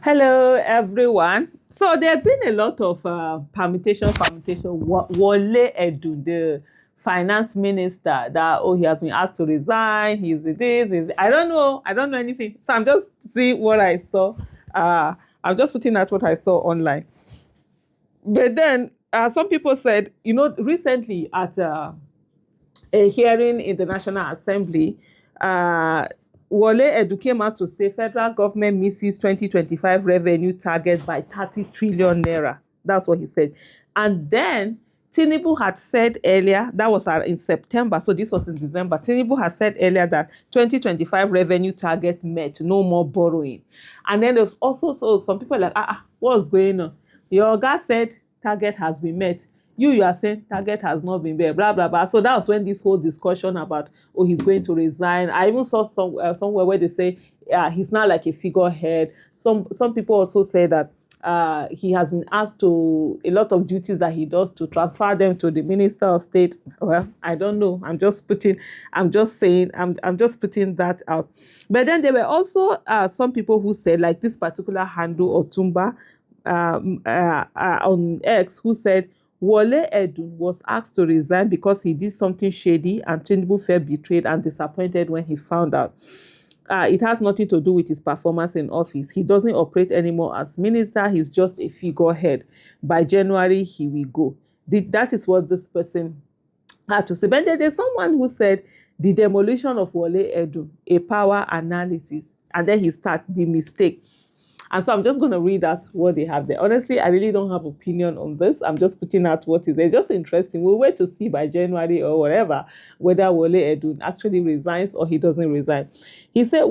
Hello, everyone. So there's been a lot of permutation. Wale Edun, the finance minister, that he has been asked to resign. I don't know. I don't know anything. So I'm just seeing what I saw. I'm just putting out what I saw online. But then some people said, recently at a hearing in the National Assembly, uh, Wale Edu came out to say federal government misses 2025 revenue target by 30 trillion naira. That's what he said. And then Tinubu had said earlier, that was in September, so this was in December. Tinubu had said earlier that 2025 revenue target met, no more borrowing. And then there's also some people like, what's going on? Your guy said target has been met. You are saying target has not been there, blah blah blah. So that was when this whole discussion about he's going to resign. I even saw somewhere where they say he's not like a figurehead. Some people also say that he has been asked to a lot of duties that he does to transfer them to the Minister of State. Well, I don't know. I'm just putting that out. But then there were also some people who said, like this particular handle Otumba on X, who said Wale Edun was asked to resign because he did something shady and Tinubu felt betrayed and disappointed when he found out. It has nothing to do with his performance in office. He doesn't operate anymore as minister. He's just a figurehead. By January, he will go. That is what this person had to say. But then there's someone who said the demolition of Wale Edun, a power analysis. And then he starts the mistake. And so I'm just going to read out what they have there. Honestly, I really don't have opinion on this. I'm just putting out what is there. It's just interesting. We'll wait to see by January or whatever whether Wale Edun actually resigns or he doesn't resign. He said,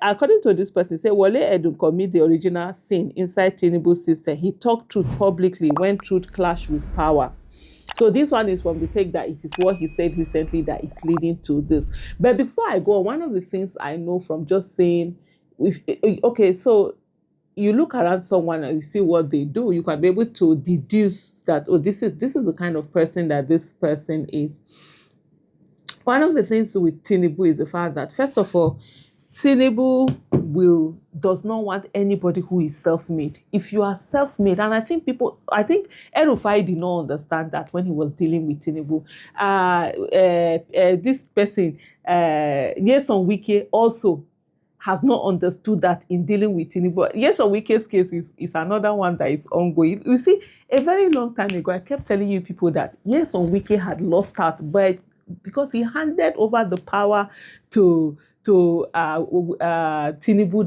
according to this person, he said, Wale Edun commit the original sin inside Tinubu's system. He talked truth publicly when truth clashed with power. So this one is from the take that it is what he said recently that is leading to this. But before I go, one of the things I know from just saying, so you look around someone and you see what they do, you can be able to deduce that, this is the kind of person that this person is. One of the things with Tinubu is the fact that, first of all, Tinubu does not want anybody who is self-made. If you are self-made, and I think El-Rufai did not understand that when he was dealing with Tinubu. This person, Nyesom Wike, also has not understood that in dealing with Tinubu. Yes, Wike's case is another one that is ongoing. You see, a very long time ago, I kept telling you people that yes, Wike had lost out, but because he handed over the power to Tinubu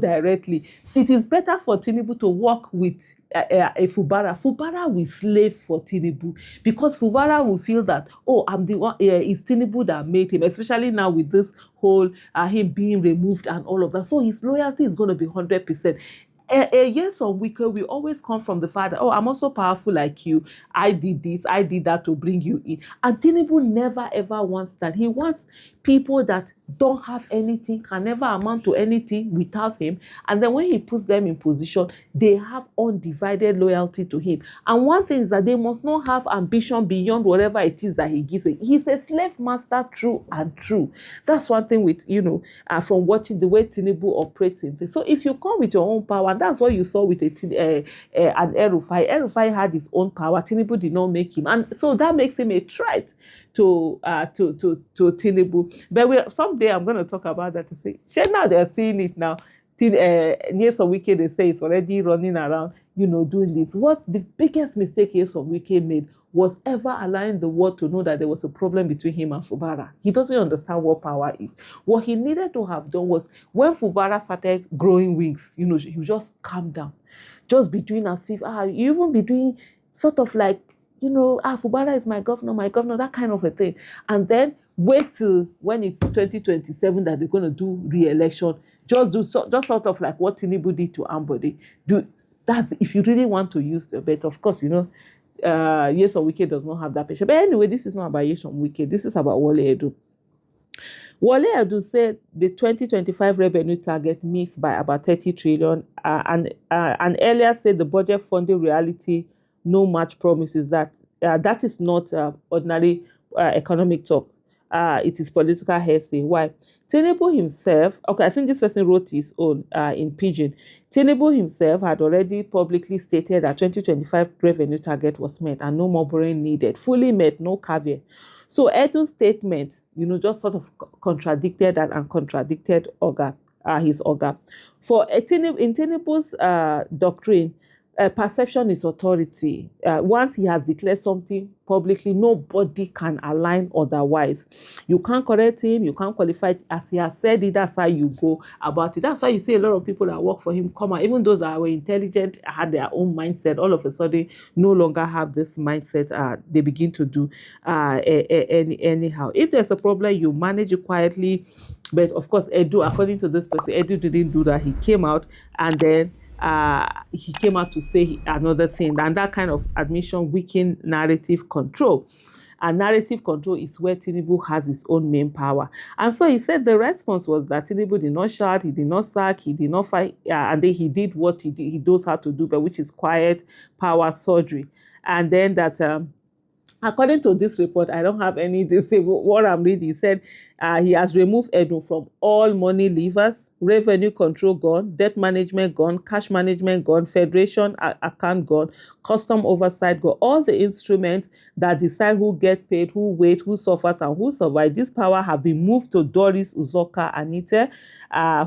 directly, it is better for Tinubu to work with a Fubara. Fubara will slave for Tinubu because Fubara will feel that, I'm the one, it's Tinubu that made him, especially now with this whole him being removed and all of that. So his loyalty is going to be 100%. Yes, on Wike, we always come from the fact that, I'm also powerful like you. I did this, I did that to bring you in. And Tinubu never ever wants that. He wants people that don't have anything, can never amount to anything without him. And then when he puts them in position, they have undivided loyalty to him. And one thing is that they must not have ambition beyond whatever it is that he gives them. He's a slave master, true and true. That's one thing with, from watching the way Tinubu operates in this. So if you come with your own power, that's what you saw with an El-Rufai. El-Rufai had his own power. Tinubu did not make him, and so that makes him a threat to Tinubu. But someday I'm going to talk about that to say, now they're seeing it now. Nyesom Wike, they say it's already running around, doing this. What the biggest mistake Nyesom Wike made was ever allowing the world to know that there was a problem between him and Fubara. He doesn't understand what power is. What he needed to have done was, when Fubara started growing wings, he would just calm down. Just be doing as if, you even be doing sort of like, Fubara is my governor, that kind of a thing. And then wait till when it's 2027 that they're going to do re-election. Just sort of like what Tinubu did to Ambode. That's if you really want to use the bet. Of course, Nyesom Wike does not have that patience. But anyway, this is not about Nyesom Wike. This is about Wale Edun. Wale Edun said the 2025 revenue target missed by about 30 trillion, and earlier said the budget funding reality no match promises that is not ordinary economic talk. it is political hearsay. Why? Tinubu himself, okay, I think this person wrote his own in Pidgin. Tinubu himself had already publicly stated that 2025 revenue target was met and no more borrowing needed. Fully met, no caveat. So Edun's statement, just sort of contradicted that and contradicted his organ. In Tinubu's doctrine, perception is authority. Once he has declared something publicly, nobody can align otherwise. You can't correct him, you can't qualify it. As he has said it, that's how you go about it. That's why you see a lot of people that work for him come out, even those that were intelligent, had their own mindset, all of a sudden no longer have this mindset. They begin to do anyhow. If there's a problem, you manage it quietly. But of course, Edu, according to this person, Edu didn't do that. He came out and then he came out to say another thing, and that kind of admission weakened narrative control. And narrative control is where Tinubu has his own main power. And so he said the response was that Tinubu did not shout, he did not sack, he did not fight, and then he did what he knows how to do, but which is quiet power surgery. And then that according to this report, I don't have any this what I'm reading. He said he has removed Edun from all money levers, revenue control gone, debt management gone, cash management gone, federation account gone, custom oversight gone. All the instruments that decide who get paid, who wait, who suffers, and who survive. This power have been moved to Doris Uzoka Anite,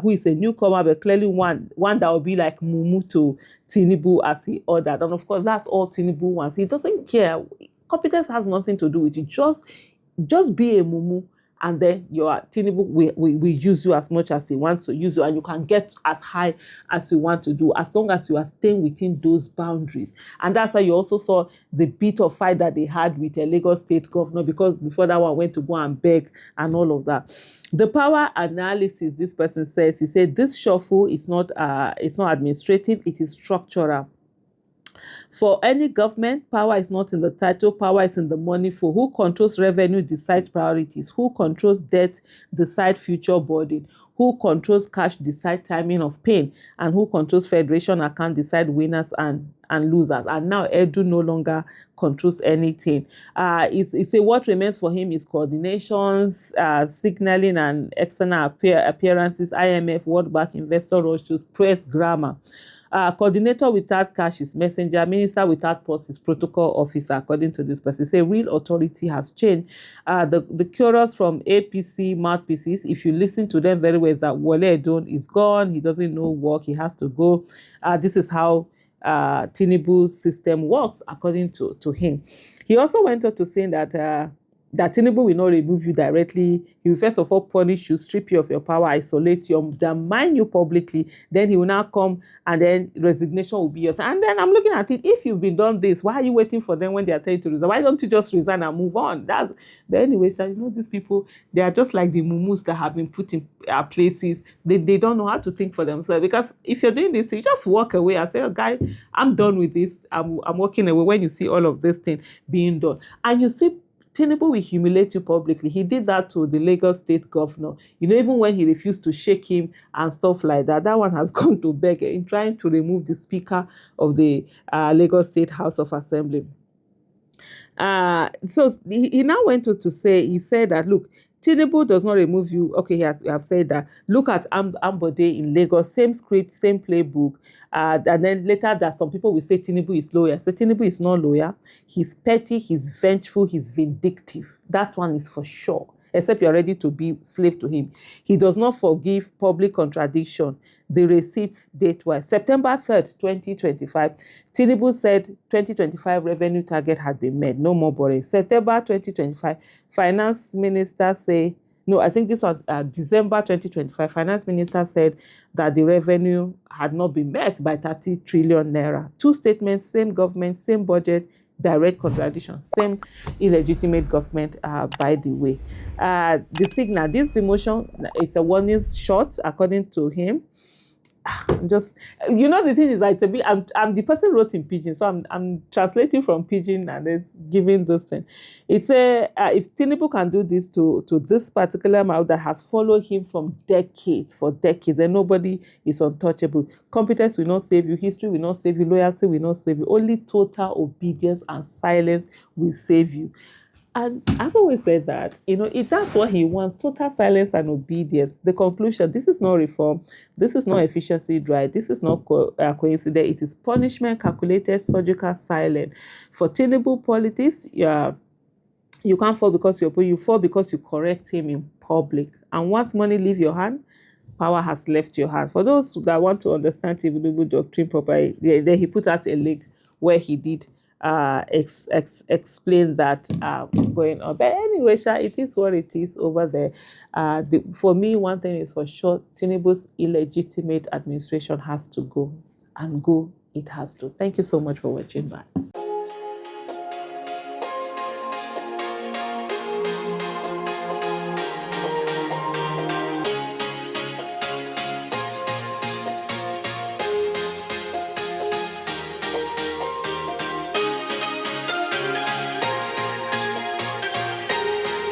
who is a newcomer, but clearly one that will be like Mumu to Tinubu as he ordered. And of course, that's all Tinubu wants. He doesn't care. Competence has nothing to do with it. Just be a mumu, and then your Tinubu we use you as much as he wants to use you, and you can get as high as you want to do, as long as you are staying within those boundaries. And that's why you also saw the bit of fight that they had with a Lagos state governor, because before that one went to go and beg and all of that. The power analysis, this person says, he said this shuffle is not administrative, it is structural. For any government, power is not in the title, power is in the money flow. Who controls revenue decides priorities. Who controls debt decides future burden. Who controls cash decides timing of pain. And who controls federation account decide winners and losers. And now Edu no longer controls anything. He say what remains for him is coordinations, signaling and external appearances, IMF, World Bank, investor roadshows, press grammar. Coordinator without cash is messenger. Minister without post is protocol officer, according to this person. Say real authority has changed. The chorus from APC mouthpieces, if you listen to them very well, is that Wale Edun is gone. He doesn't know work. He has to go. This is how Tinubu's system works, according to him. He also went on to say that Tinubu will not remove you directly. He will first of all punish you, strip you of your power, isolate you, undermine you publicly. Then he will now come and then resignation will be your thing. And then I'm looking at it. If you've been done this, why are you waiting for them when they are telling you to resign? Why don't you just resign and move on? But anyway, so these people, they are just like the mumus that have been put in places. They don't know how to think for themselves. Because if you're doing this, you just walk away and say, oh, guy, I'm done with this. I'm walking away when you see all of this thing being done. And you see, Tinubu will humiliate you publicly. He did that to the Lagos state governor. Even when he refused to shake him and stuff like that, that one has gone to beg in trying to remove the speaker of the Lagos State House of Assembly. So he now went to say, he said that, look, Tinubu does not remove you. Okay, he have said that. Look at Ambode in Lagos, same script, same playbook. And then later that some people will say Tinubu is loyal. So Tinubu is not loyal. He's petty, he's vengeful, he's vindictive. That one is for sure. Except you're ready to be slave to him. He does not forgive public contradiction. The receipts date-wise. September 3rd, 2025, Tinubu said 2025 revenue target had been met. No more borrowing. September 2025, finance minister say, no, I think this was December 2025, finance minister said that the revenue had not been met by 30 trillion naira. Two statements, same government, same budget, direct contradiction, same illegitimate government, by the way. The signal, this demotion, it's a warning shot, according to him. Just, the thing is that I'm the person who wrote in Pidgin, so I'm translating from Pidgin and it's giving those things. It's if Tinubu can do this to this particular mouth that has followed him for decades, then nobody is untouchable. Competence will not save you, history will not save you, loyalty will not save you. Only total obedience and silence will save you. And I've always said that, if that's what he wants, total silence and obedience. The conclusion: this is not reform, this is not efficiency drive, this is not coincidence. It is punishment, calculated, surgical silence. For Tinubu politics, yeah, you can't fall because you're poor. You fall because you correct him in public. And once money leave your hand, power has left your hand. For those that want to understand Tinubu doctrine properly, then he put out a link where he did explain that going on. But anyway, Sha, it is what it is over there. For me, one thing is for sure: Tinubu's illegitimate administration has to go, and go it has to. Thank you so much for watching. Bye.